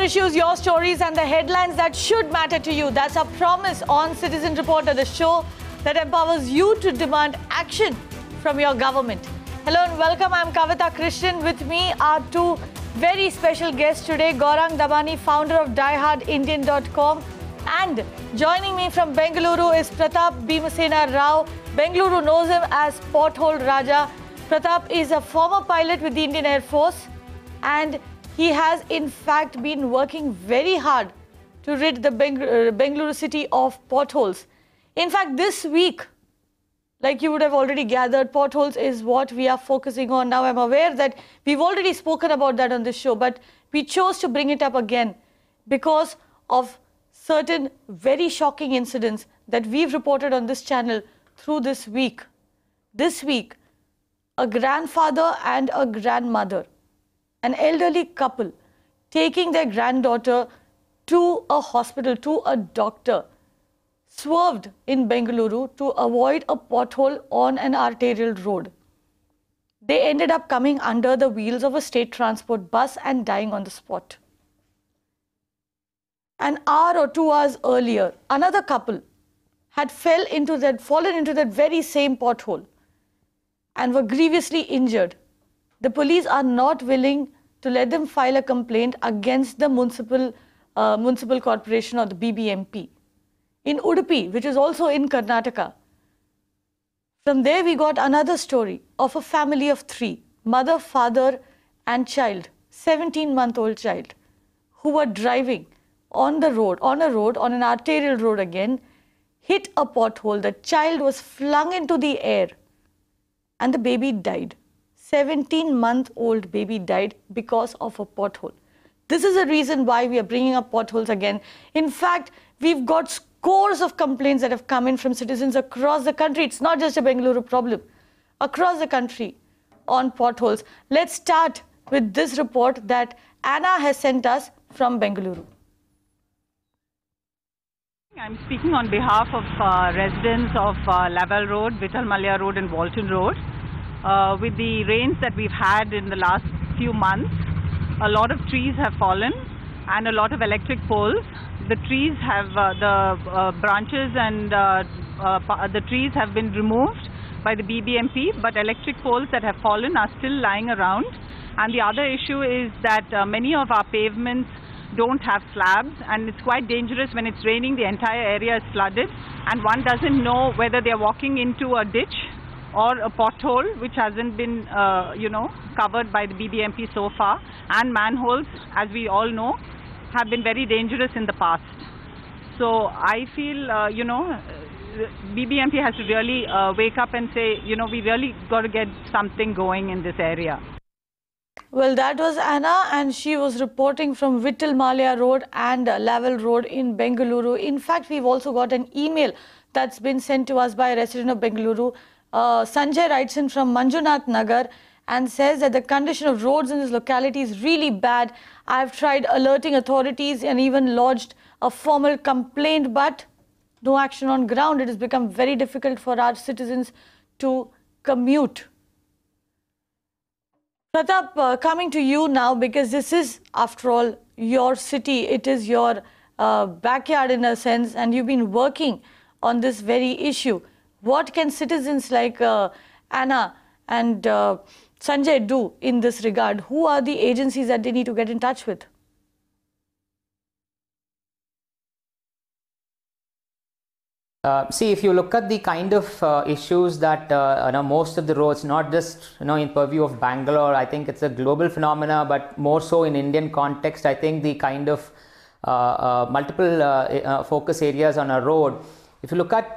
issues, your stories, and the headlines that should matter to you. That's our promise on Citizen Reporter, the show that empowers you to demand action from your government. Hello and welcome. I'm Kavita Christian. With me are two very special guests today. Gaurang Dabani, founder of DieHardIndian.com, and joining me from Bengaluru is Pratap Bhimasena Rao. Bengaluru knows him as Pothole Raja. Pratap is a former pilot with the Indian Air Force, and he has in fact been working very hard to rid the Bengaluru city of potholes. In fact, this week, like you would have already gathered, potholes is what we are focusing on now. I'm aware that we've already spoken about that on this show, but we chose to bring it up again because of certain very shocking incidents that we've reported on this channel through this week. This week, a grandfather and a grandmother, an elderly couple, taking their granddaughter to a hospital, to a doctor, swerved in Bengaluru to avoid a pothole on an arterial road. They ended up coming under the wheels of a state transport bus and dying on the spot. An hour or 2 hours earlier, another couple had fallen into that very same pothole and were grievously injured. The police are not willing to let them file a complaint against the municipal corporation or the BBMP. In Udupi, which is also in Karnataka, from there we got another story of a family of three, mother, father and child, 17-month-old child, who were driving on an arterial road again, hit a pothole. The child was flung into the air and the baby died. 17-month-old baby died because of a pothole. This is the reason why we are bringing up potholes again. In fact, we've got scores of complaints that have come in from citizens across the country. It's not just a Bengaluru problem. Across the country on potholes. Let's start with this report that Anna has sent us from Bengaluru. I'm speaking on behalf of residents of Laval Road, Vittal Malya Road and Walton Road. With the rains that we've had in the last few months, a lot of trees have fallen and a lot of electric poles. The trees have, branches and the trees have been removed by the BBMP, but electric poles that have fallen are still lying around. And the other issue is that many of our pavements don't have slabs, and it's quite dangerous when it's raining. The entire area is flooded and one doesn't know whether they're walking into a ditch or a pothole which hasn't been covered by the BBMP so far. And manholes, as we all know, have been very dangerous in the past. So I feel BBMP has to really wake up and say, we really got to get something going in this area. Well, that was Anna, and she was reporting from Vittal Malya Road and Laval Road in Bengaluru. In fact, we've also got an email that's been sent to us by a resident of Bengaluru. Sanjay writes in from Manjunath Nagar and says that the condition of roads in this locality is really bad. I've tried alerting authorities and even lodged a formal complaint, but no action on ground. It has become very difficult for our citizens to commute. Pratap, coming to you now, because this is, after all, your city. It is your backyard in a sense, and you've been working on this very issue. What can citizens like Anna and Sanjay do in this regard? Who are the agencies that they need to get in touch with? See, if you look at the kind of issues that most of the roads, not just in purview of Bangalore, I think it's a global phenomena, but more so in Indian context. I think the kind of multiple focus areas on a road. If you look at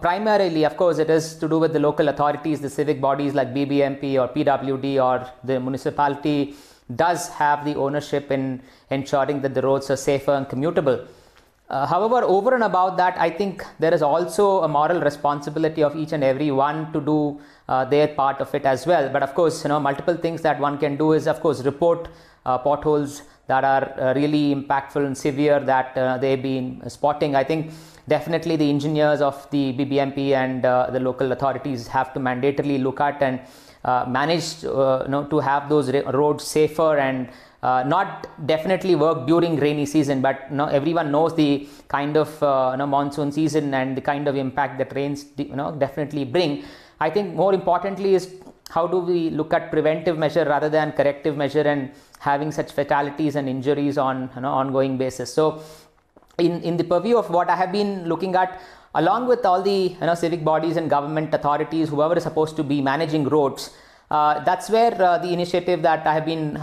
primarily, of course, it is to do with the local authorities, the civic bodies like BBMP or PWD, or the municipality does have the ownership in ensuring that the roads are safer and commutable. However, over and above that, I think there is also a moral responsibility of each and every one to do their part of it as well. But of course, multiple things that one can do is, of course, report potholes that are really impactful and severe that they've been spotting. I think definitely the engineers of the BBMP and the local authorities have to mandatorily look at and manage to have those roads safer and not definitely work during rainy season, but everyone knows the kind of monsoon season and the kind of impact that rains definitely bring. I think more importantly is how do we look at preventive measure rather than corrective measure and having such fatalities and injuries on ongoing basis. So in the purview of what I have been looking at, along with all the civic bodies and government authorities, whoever is supposed to be managing roads, that's where the initiative that I have been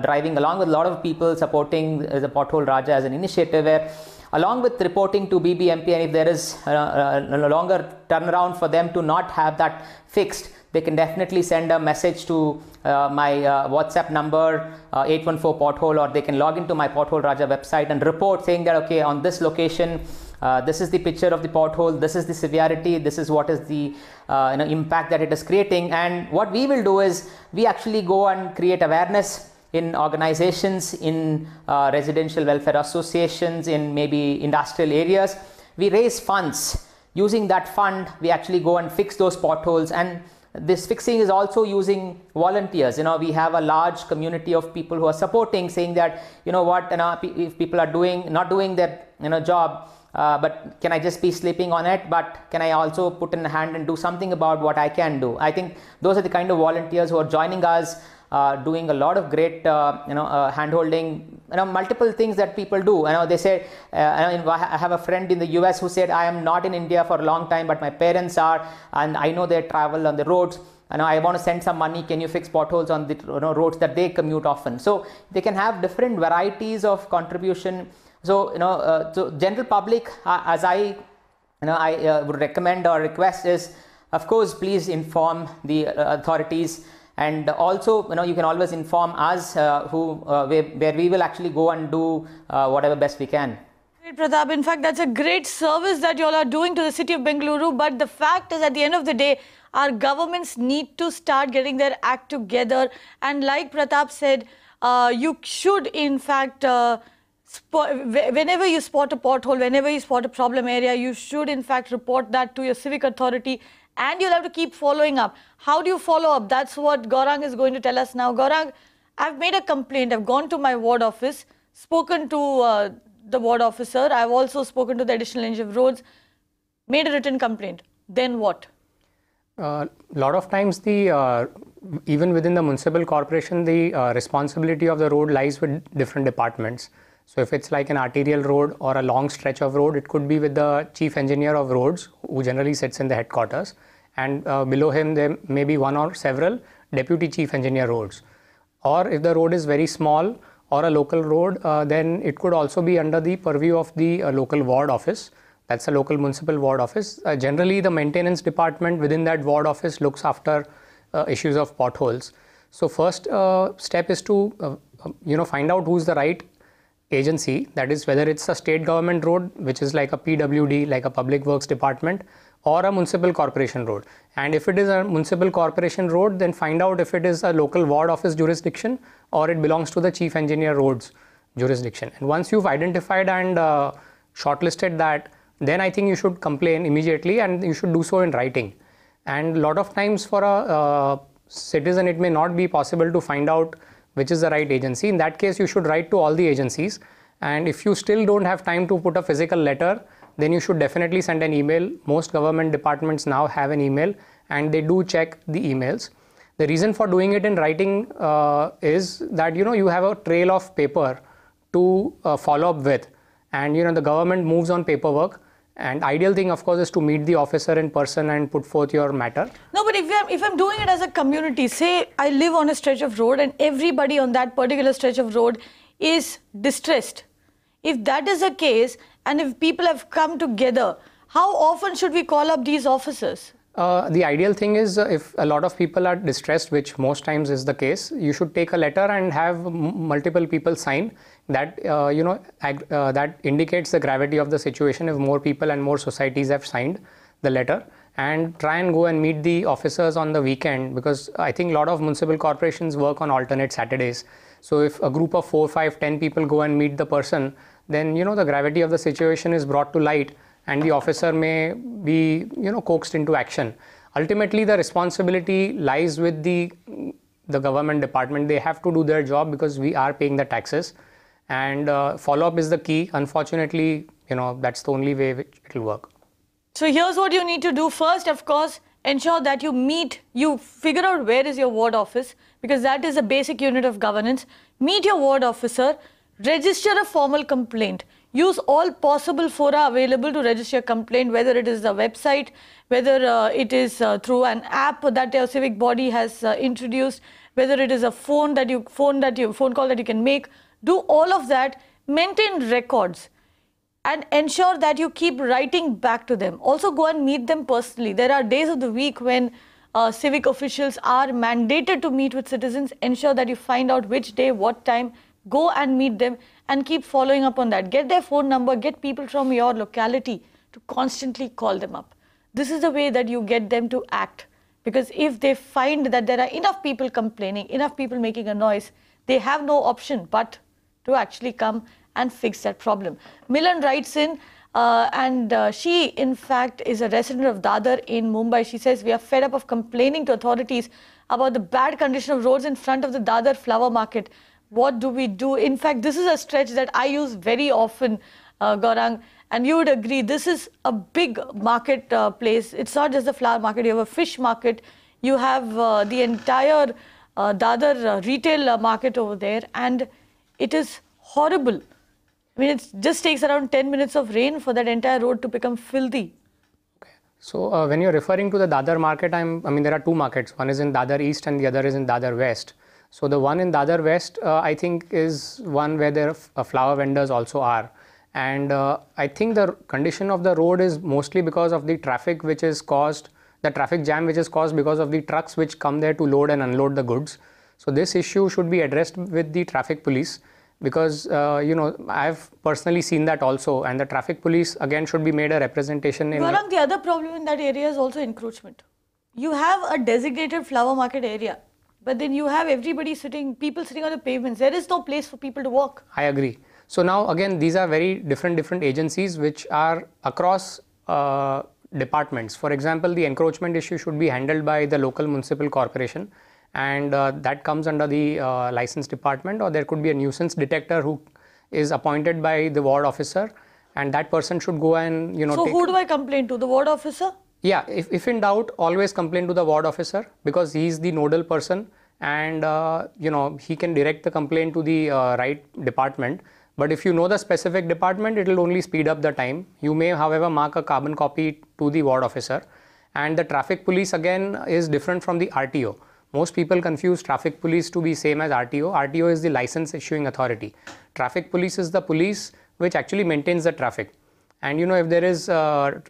driving along with a lot of people supporting the Pothole Raja as an initiative, where along with reporting to BBMP, and if there is a longer turnaround for them to not have that fixed, they can definitely send a message to my WhatsApp number 814 Pothole, or they can log into my Pothole Raja website and report saying that, okay, on this location, this is the picture of the pothole, this is the severity, this is what is the impact that it is creating. And what we will do is we actually go and create awareness in organizations, in residential welfare associations, in maybe industrial areas. We raise funds. Using that fund, we actually go and fix those potholes, and this fixing is also using volunteers. We have a large community of people who are supporting, saying that if people are not doing their job, but can I just be sleeping on it, but can I also put in a hand and do something about what I can do? I think those are the kind of volunteers who are joining us, doing a lot of great hand holding, multiple things that people do. They say, I have a friend in the US who said, I am not in India for a long time, but my parents are, and I know they travel on the roads, and I want to send some money, can you fix potholes on the roads that they commute often? So they can have different varieties of contribution. So so general public, as I would recommend or request is, of course, please inform the authorities, and also you can always inform us where we will actually go and do whatever best we can. Great, Pratap. In fact, that's a great service that you all are doing to the city of Bengaluru. But the fact is, at the end of the day, our governments need to start getting their act together. And like Pratap said, you should in fact whenever you spot a pothole, whenever you spot a problem area, you should in fact report that to your civic authority, and you'll have to keep following up. How do you follow up? That's what Gaurang is going to tell us now. Gaurang, I've made a complaint. I've gone to my ward office, spoken to the ward officer. I've also spoken to the additional engineer of roads, made a written complaint. Then what? A lot of times even within the municipal corporation, the responsibility of the road lies with different departments. So if it's like an arterial road or a long stretch of road, it could be with the chief engineer of roads, who generally sits in the headquarters, and below him there may be one or several deputy chief engineer roads. Or if the road is very small or a local road, then it could also be under the purview of the local ward office. That's a local municipal ward office. Generally, the maintenance department within that ward office looks after issues of potholes. So first step is to find out who's the right agency, that is whether it's a state government road, which is like a PWD, like a public works department, or a municipal corporation road. And if it is a municipal corporation road, then find out if it is a local ward office jurisdiction or it belongs to the chief engineer roads jurisdiction. And once you've identified and shortlisted that, then I think you should complain immediately, and you should do so in writing. And a lot of times for a citizen, it may not be possible to find out which is the right agency. In that case, you should write to all the agencies. And if you still don't have time to put a physical letter, then you should definitely send an email. Most government departments now have an email, and they do check the emails. The reason for doing it in writing is that you have a trail of paper to follow up with, and the government moves on paperwork. And ideal thing, of course, is to meet the officer in person and put forth your matter. No, but if I'm doing it as a community, say I live on a stretch of road and everybody on that particular stretch of road is distressed. If that is the case, and if people have come together, how often should we call up these officers? The ideal thing is if a lot of people are distressed, which most times is the case, you should take a letter and have multiple people sign. That that indicates the gravity of the situation. If more people and more societies have signed the letter, and try and go and meet the officers on the weekend, because I think a lot of municipal corporations work on alternate Saturdays. So if a group of 4, 5, 10 people go and meet the person, then the gravity of the situation is brought to light, and the officer may be coaxed into action. Ultimately, the responsibility lies with the the government department. They have to do their job because we are paying the taxes, and follow-up is the key. Unfortunately, that's the only way which it will work. So here's what you need to do. First, of course, ensure that you figure out where is your ward office, because that is a basic unit of governance. Meet your ward officer, register a formal complaint. Use all possible fora available to register a complaint, whether it is the website, whether it is through an app that your civic body has introduced, whether it is a phone call that you can make. Do all of that, maintain records, and ensure that you keep writing back to them. Also go and meet them personally. There are days of the week when civic officials are mandated to meet with citizens. Ensure that you find out which day, what time. Go and meet them and keep following up on that. Get their phone number, get people from your locality to constantly call them up. This is the way that you get them to act. Because if they find that there are enough people complaining, enough people making a noise, they have no option but to actually come and fix that problem. Milan writes in, and she in fact is a resident of Dadar in Mumbai. She says, we are fed up of complaining to authorities about the bad condition of roads in front of the Dadar flower market. What do we do? In fact, this is a stretch that I use very often, Gaurang, and you would agree, this is a big market place. It's not just the flower market, you have a fish market, you have the entire Dadar retail market over there, and it is horrible. I mean, it just takes around 10 minutes of rain for that entire road to become filthy. Okay. So when you're referring to the Dadar market, I mean, there are two markets. One is in Dadar East and the other is in Dadar West. So the one in Dadar West, I think, is one where there flower vendors also are. And I think the condition of the road is mostly because of the traffic which is caused, the traffic jam which is caused because of the trucks which come there to load and unload the goods. So this issue should be addressed with the traffic police, because I've personally seen that also, and the traffic police again should be made a representation in. Gaurang, the other problem in that area is also encroachment. You have a designated flower market area, but then you have people sitting on the pavements. There is no place for people to walk. I agree. So now again, these are very different agencies which are across departments. For example, the encroachment issue should be handled by the local municipal corporation, and that comes under the license department, or there could be a nuisance detector who is appointed by the ward officer, and that person should go and So who do I complain to? The ward officer? Yeah, if in doubt, always complain to the ward officer, because he is the nodal person, and he can direct the complaint to the right department. But if you know the specific department, it will only speed up the time. You may, however, mark a carbon copy to the ward officer. And the traffic police again is different from the RTO. Most people confuse traffic police to be same as RTO. RTO is the license issuing authority. Traffic police is the police which actually maintains the traffic. And if there is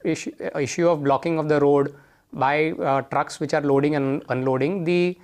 issue of blocking of the road by trucks which are loading and unloading, the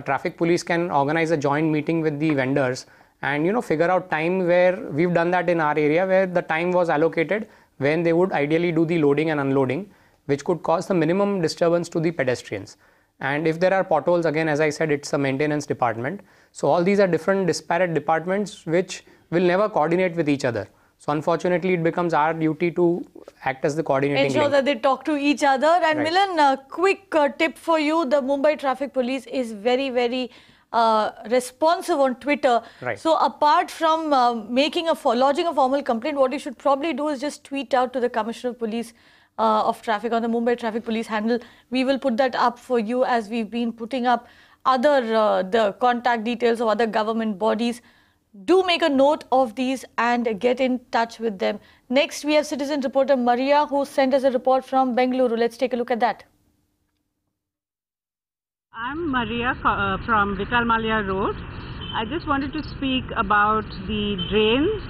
traffic police can organize a joint meeting with the vendors and figure out time, where we've done that in our area, where the time was allocated when they would ideally do the loading and unloading, which could cause the minimum disturbance to the pedestrians. And if there are potholes, again, as I said, it's a maintenance department. So all these are different disparate departments which will never coordinate with each other. So unfortunately, it becomes our duty to act as the coordinating ensure link. that they talk to each other. And Right. Milan, a quick tip for you: the Mumbai Traffic Police is very, very responsive on Twitter. Right. So apart from lodging a formal complaint, what you should probably do is just tweet out to the Commissioner of Police of Traffic on the Mumbai Traffic Police handle. We will put that up for you, as we've been putting up the contact details of other government bodies. Do make a note of these and get in touch with them. Next, we have citizen reporter Maria, who sent us a report from Bengaluru. Let's take a look at that. I'm Maria from Vital Malia Road. I just wanted to speak about the drains,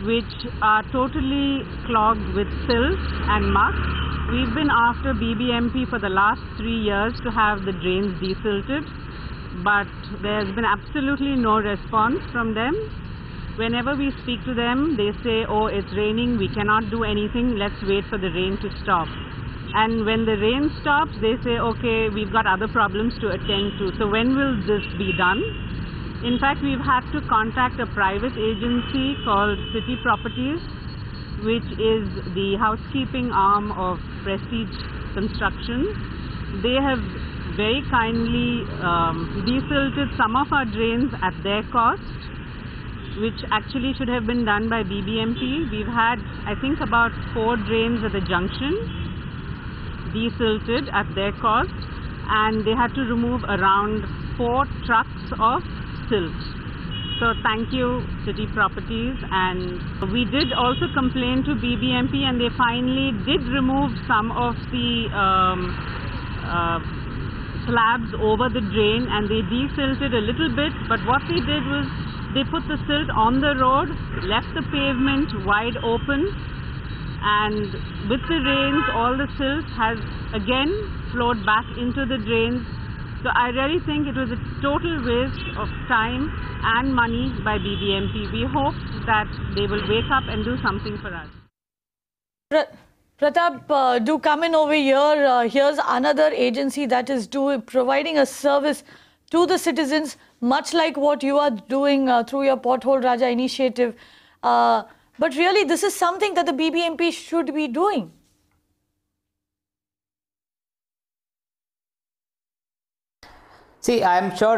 which are totally clogged with silt and muck. We've been after BBMP for the last 3 years to have the drains desilted, but there's been absolutely no response from them. Whenever we speak to them, they say, oh, it's raining, we cannot do anything, let's wait for the rain to stop. And when the rain stops, they say, okay, we've got other problems to attend to. So when will this be done? In fact, we've had to contact a private agency called City Properties, which is the housekeeping arm of Prestige Construction. They have very kindly desilted some of our drains at their cost, which actually should have been done by BBMP. We've had, I think, about 4 drains at the junction desilted at their cost, and they had to remove around 4 trucks of silt. So thank you, City Properties. And we did also complain to BBMP, and they finally did remove some of the slabs over the drain, and they desilted a little bit. But what they did was they put the silt on the road, left the pavement wide open, and with the rains all the silt has again flowed back into the drains. So I really think it was a total waste of time and money by BBMP. We hope that they will wake up and do something for us. Pratap, do come in over here. Here's another agency that is providing a service to the citizens, much like what you are doing through your Pothole Raja initiative. But really, this is something that the BBMP should be doing. See, I'm sure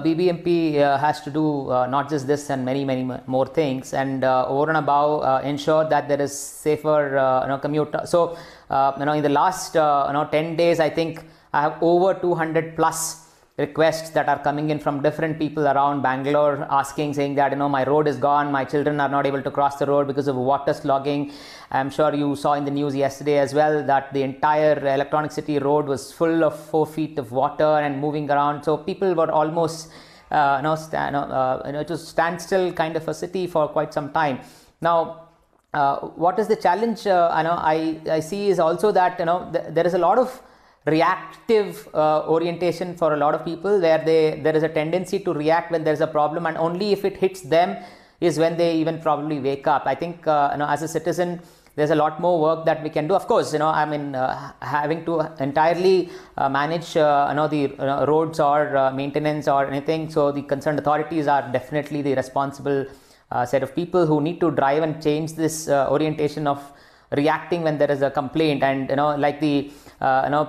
BBMP has to do not just this and many more things, and over and above ensure that there is safer commute. So in the last 10 days, I think I have over 200 plus requests that are coming in from different people around Bangalore, saying that my road is gone, my children are not able to cross the road because of water slogging. I'm sure you saw in the news yesterday as well that the entire Electronic City road was full of 4 feet of water and moving around. So people were almost to standstill kind of a city for quite some time. Now, what is the challenge? I see is also that there is a lot of reactive orientation for a lot of people, where there is a tendency to react when there is a problem, and only if it hits them is when they even probably wake up. I think as a citizen, there's a lot more work that we can do. Of course, having to entirely manage the roads or maintenance or anything. So the concerned authorities are definitely the responsible set of people who need to drive and change this orientation of reacting when there is a complaint. And like the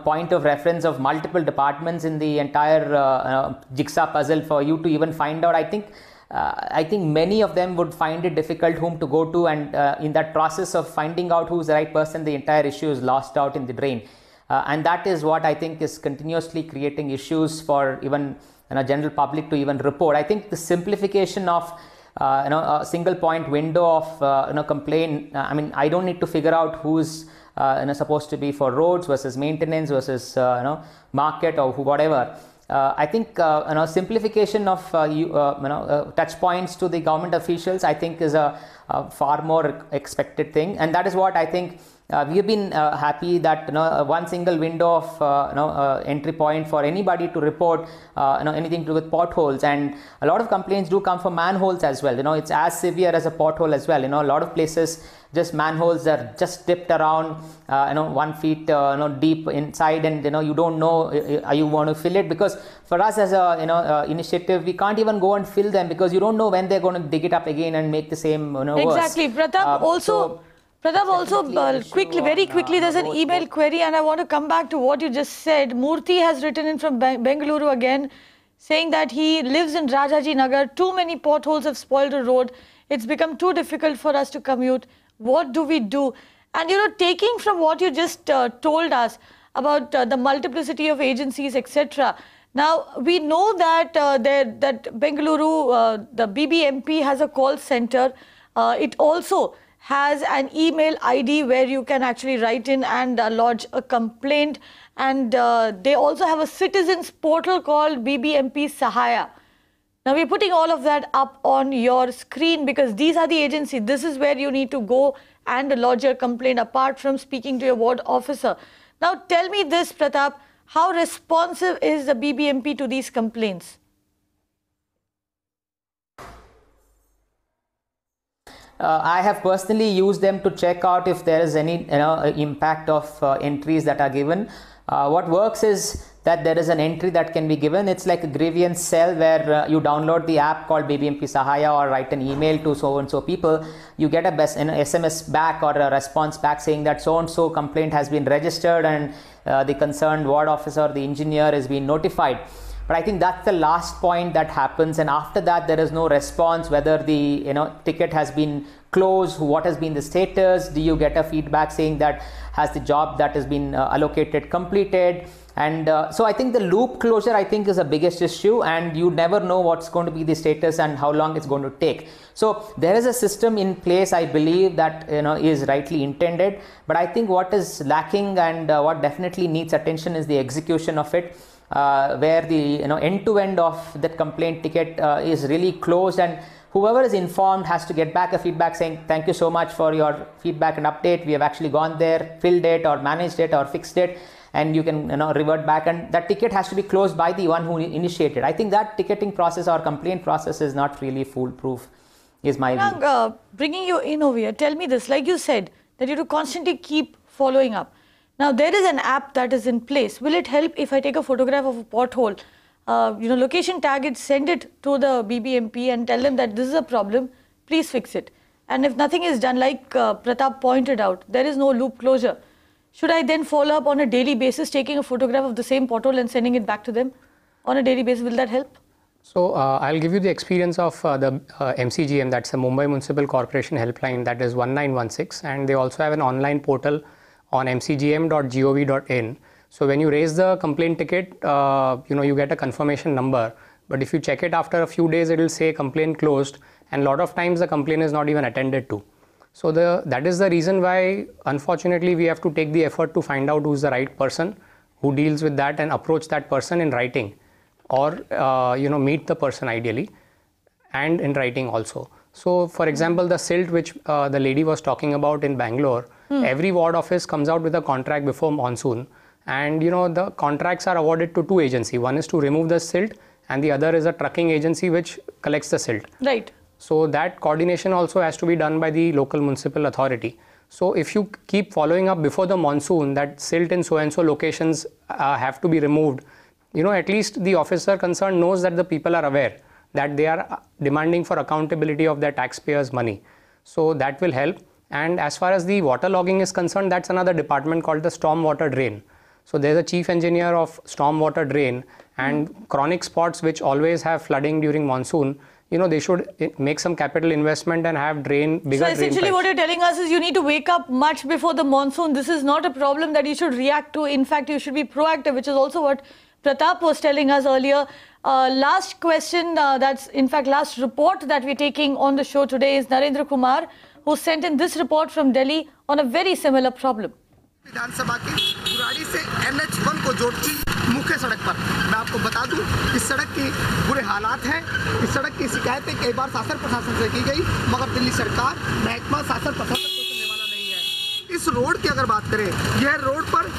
point of reference of multiple departments in the entire jigsaw puzzle for you to even find out, I think many of them would find it difficult whom to go to, and in that process of finding out who's the right person, the entire issue is lost out in the drain. And that is what I think is continuously creating issues for even general public to even report. I think the simplification of a single point window of complaint. I don't need to figure out who's supposed to be for roads versus maintenance versus market or whatever. I think simplification of touch points to the government officials, I think, is a far more expected thing, and that is what I think. We have been happy that one single window of entry point for anybody to report anything to do with potholes, and a lot of complaints do come from manholes as well. It's as severe as a pothole as well. A lot of places just manholes are just dipped around 1 feet deep inside, and you don't know you want to fill it, because for us as a initiative, we can't even go and fill them because you don't know when they're going to dig it up again and make the same exactly. Worse. Pratap, also very quickly, there's an email query, and I want to come back to what you just said. Murthy has written in from Bengaluru again, saying that he lives in Rajaji Nagar. Too many potholes have spoiled the road. It's become too difficult for us to commute. What do we do? And taking from what you just told us about the multiplicity of agencies, etc. Now, we know that that Bengaluru, the BBMP has a call center. It also has an email ID where you can actually write in and lodge a complaint. And they also have a citizens portal called BBMP Sahaya. Now, we're putting all of that up on your screen because these are the agencies. This is where you need to go and lodge your complaint apart from speaking to your ward officer. Now, tell me this, Pratap, how responsive is the BBMP to these complaints? I have personally used them to check out if there is any impact of entries that are given. What works is that there is an entry that can be given. It's like a grievance cell where you download the app called BBMP Sahaya or write an email to so and so people. You get an SMS back or a response back saying that so and so complaint has been registered and the concerned ward officer, the engineer is being notified. But I think that's the last point that happens, and after that there is no response whether the ticket has been closed, what has been the status, do you get a feedback saying that has the job that has been allocated completed. And so I think the loop closure I think is the biggest issue, and you never know what's going to be the status and how long it's going to take. So there is a system in place, I believe, that is rightly intended, but I think what is lacking and what definitely needs attention is the execution of it. Where the end-to-end of that complaint ticket is really closed, and whoever is informed has to get back a feedback saying thank you so much for your feedback and update, we have actually gone there, filled it or managed it or fixed it, and you can revert back, and that ticket has to be closed by the one who initiated. I think that ticketing process or complaint process is not really foolproof, is my view. Bringing you in over here, tell me this, like you said that you have to constantly keep following up. Now, there is an app that is in place. Will it help if I take a photograph of a pothole, location tag it, send it to the BBMP and tell them that this is a problem, please fix it. And if nothing is done, like Pratap pointed out, there is no loop closure. Should I then follow up on a daily basis, taking a photograph of the same pothole and sending it back to them on a daily basis? Will that help? So I'll give you the experience of the MCGM, that's the Mumbai Municipal Corporation helpline, that is 1916, and they also have an online portal on mcgm.gov.in. So when you raise the complaint ticket, you get a confirmation number, but if you check it after a few days, it will say complaint closed, and a lot of times the complaint is not even attended to. So that is the reason why, unfortunately, we have to take the effort to find out who's the right person who deals with that and approach that person in writing, or meet the person ideally, and in writing also. So for example, the silt which the lady was talking about in Bangalore, every ward office comes out with a contract before monsoon, and the contracts are awarded to two agencies. One is to remove the silt and the other is a trucking agency which collects the silt. Right. So that coordination also has to be done by the local municipal authority. So if you keep following up before the monsoon that silt in so and so locations have to be removed, at least the officer concerned knows that the people are aware that they are demanding for accountability of their taxpayers' money. So that will help. And as far as the water logging is concerned, that's another department called the storm water drain. So there's a chief engineer of storm water drain, and chronic spots which always have flooding during monsoon, they should make some capital investment and have bigger drain pipes. So essentially what you're telling us is you need to wake up much before the monsoon. This is not a problem that you should react to. In fact, you should be proactive, which is also what Pratap was telling us earlier. Last question, last report that we're taking on the show today is Narendra Kumar, who sent in this report from Delhi on a very similar problem. विधानसभा की बुराड़ी से NH1 को जोड़ती मुख्य सड़क पर मैं आपको बता दूं कि सड़क के बुरे हालात हैं। इस सड़क की शिकायतें कई बार शासन प्रशासन से की गई, मगर दिल्ली सरकार महकमा शासन प्रशासन को सुनने वाला नहीं है। इस रोड की अगर बात करें, यह रोड पर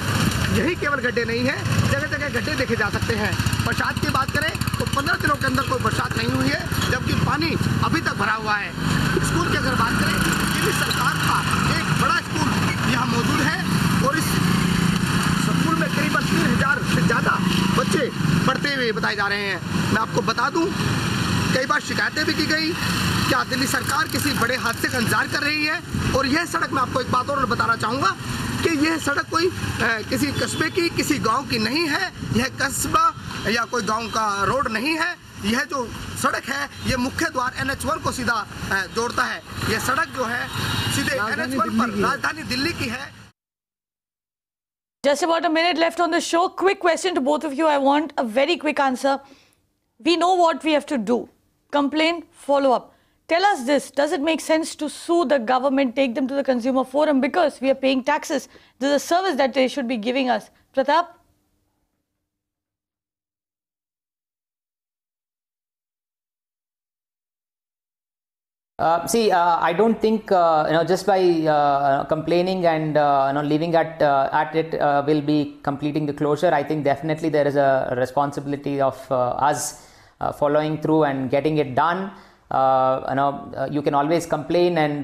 यही केवल गड्ढे नहीं हैं, जगह जगह गड्ढे देखे जा सकते हैं। बरसात की बात करें तो 15 दिनों के अंदर कोई बरसात नहीं हुई है, जबकि पानी अभी तक भरा हुआ है। स्कूल की अगर बात करें, दिल्ली सरकार का एक बड़ा स्कूल यहाँ मौजूद है और इस स्कूल में करीबन 3000 से ज़्यादा बच्चे पढ़ते हुए बताए जा रहे हैं। मैं आपको बता दूं, कई बार शिकायतें भी की गई। क्या दिल्ली सरकार किसी बड़े हादसे का इंतजार कर रही है? और यह सड़क, मैं आपको एक बात और बताना चाहूँगा कि यह सड़क कोई किसी कस्बे की, किसी गांव की नहीं है। यह कस्बा या कोई गांव का रोड नहीं है। यह जो सड़क है, यह मुख्य द्वार NH1 को सीधा जोड़ता है। यह सड़क जो है सीधे NH1 पर राजधानी दिल्ली की है। Just about a minute left on the show. Quick question to both of you. I want a very quick answer. We know what we have to do. Complain, follow up. Tell us this. Does it make sense to sue the government, take them to the consumer forum because we are paying taxes? This is a service that they should be giving us. Pratap? I don't think just by complaining and leaving at it will be completing the closure. I think definitely there is a responsibility of us following through and getting it done. You can always complain and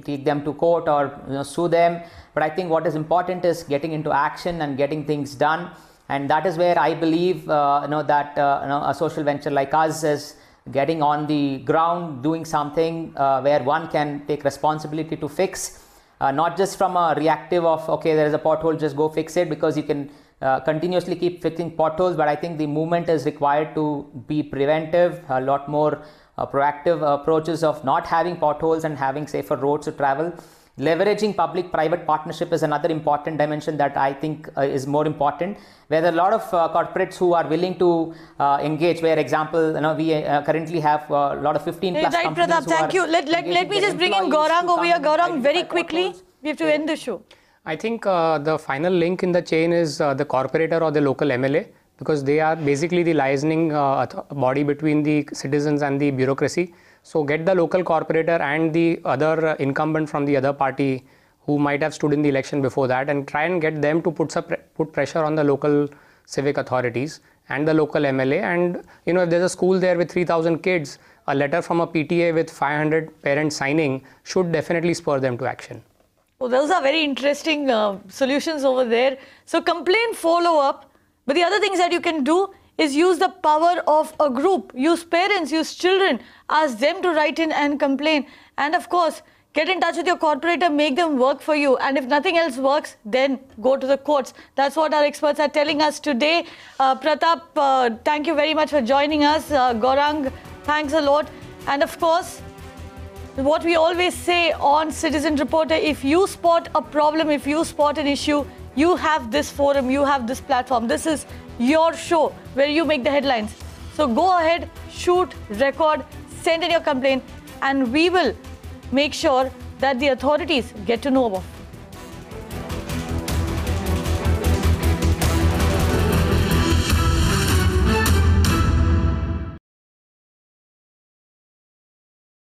take them to court or sue them. But I think what is important is getting into action and getting things done. And that is where I believe that a social venture like us is getting on the ground, doing something where one can take responsibility to fix, not just from a reactive of, okay, there is a pothole, just go fix it, because you can continuously keep fixing potholes. But I think the movement is required to be preventive, a lot more proactive approaches of not having potholes and having safer roads to travel. Leveraging public-private partnership is another important dimension that I think is more important, where there are a lot of corporates who are willing to engage. Where example, we currently have a lot of 15+ right, companies. Pratap, thank you. Let me just bring in Gaurang over here. Gaurang, very quickly, we have to end the show. I think the final link in the chain is the corporator or the local MLA, because they are basically the liaising body between the citizens and the bureaucracy. So get the local corporator and the other incumbent from the other party who might have stood in the election before that, and try and get them to put pressure on the local civic authorities and the local MLA. And if there's a school there with 3,000 kids, a letter from a PTA with 500 parents signing should definitely spur them to action. Well, those are very interesting solutions over there. So complaint follow-up. But the other things that you can do is use the power of a group. Use parents, use children, ask them to write in and complain. And of course, get in touch with your corporator, make them work for you. And if nothing else works, then go to the courts. That's what our experts are telling us today. Pratap, thank you very much for joining us. Gaurang, thanks a lot. And of course, what we always say on Citizen Reporter, if you spot a problem, if you spot an issue, you have this forum, you have this platform. This is your show where you make the headlines. So go ahead, shoot, record, send in your complaint, and we will make sure that the authorities get to know about it.